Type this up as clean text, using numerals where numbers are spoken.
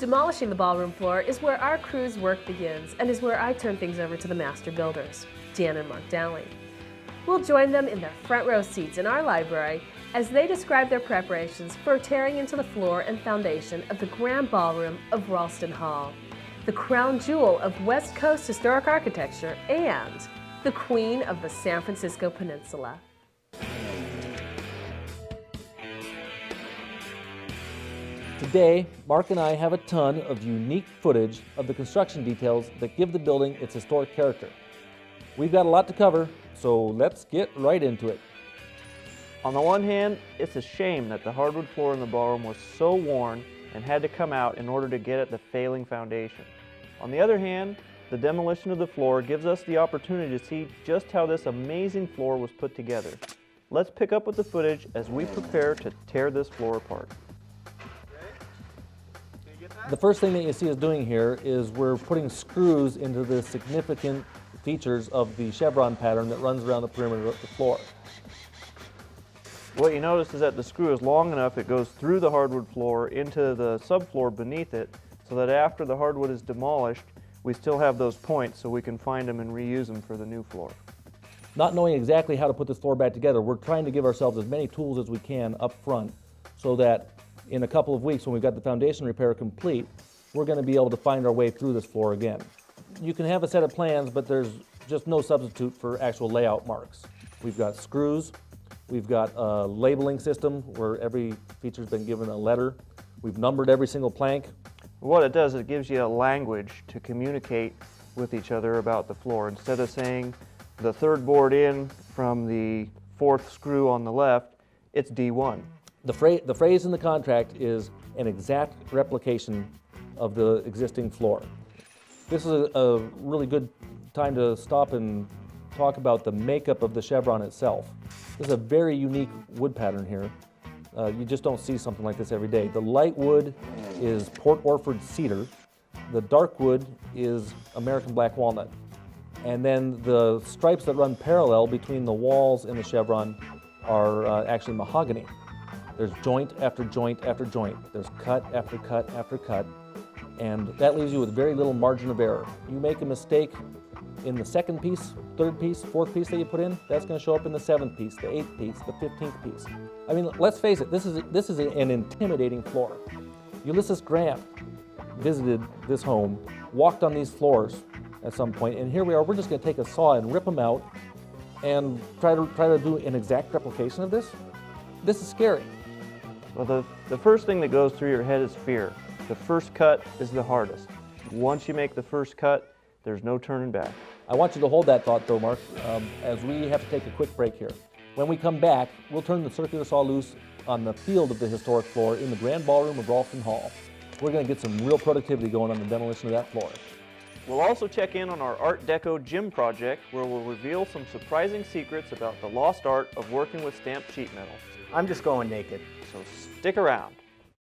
Demolishing the ballroom floor is where our crew's work begins and is where I turn things over to the master builders, Dan and Mark Dowling. We'll join them in their front row seats in our library as they describe their preparations for tearing into the floor and foundation of the grand ballroom of Ralston Hall, the crown jewel of West Coast historic architecture and the queen of the San Francisco Peninsula. Today, Mark and I have a ton of unique footage of the construction details that give the building its historic character. We've got a lot to cover, so let's get right into it. On the one hand, it's a shame that the hardwood floor in the ballroom was so worn and had to come out in order to get at the failing foundation. On the other hand, the demolition of the floor gives us the opportunity to see just how this amazing floor was put together. Let's pick up with the footage as we prepare to tear this floor apart. The first thing that you see us doing here is we're putting screws into the significant features of the chevron pattern that runs around the perimeter of the floor. What you notice is that the screw is long enough it goes through the hardwood floor into the subfloor beneath it, so that after the hardwood is demolished, we still have those points so we can find them and reuse them for the new floor. Not knowing exactly how to put this floor back together, we're trying to give ourselves as many tools as we can up front so that in a couple of weeks when we've got the foundation repair complete, we're going to be able to find our way through this floor again. You can have a set of plans, but there's just no substitute for actual layout marks. We've got screws, we've got a labeling system where every feature's been given a letter. We've numbered every single plank. What it does, it gives you a language to communicate with each other about the floor. Instead of saying the third board in from the fourth screw on the left, it's D1. The phrase in the contract is an exact replication of the existing floor. This is a really good time to stop and talk about the makeup of the chevron itself. This is a very unique wood pattern here. You just don't see something like this every day. The light wood is Port Orford cedar. The dark wood is American black walnut. And then the stripes that run parallel between the walls and the chevron are actually mahogany. There's joint after joint after joint. There's cut after cut after cut. And that leaves you with very little margin of error. You make a mistake in the second piece, third piece, fourth piece that you put in, that's going to show up in the seventh piece, the eighth piece, the 15th piece. I mean, let's face it, this is an intimidating floor. Ulysses Grant visited this home, walked on these floors at some point, and here we are, we're just going to take a saw and rip them out and try to do an exact replication of this. This is scary. Well, the first thing that goes through your head is fear. The first cut is the hardest. Once you make the first cut, there's no turning back. I want you to hold that thought though, Mark, as we have to take a quick break here. When we come back, we'll turn the circular saw loose on the field of the historic floor in the grand ballroom of Ralston Hall. We're going to get some real productivity going on the demolition of that floor. We'll also check in on our Art Deco gym project, where we'll reveal some surprising secrets about the lost art of working with stamped sheet metal. I'm just going naked. So stick around.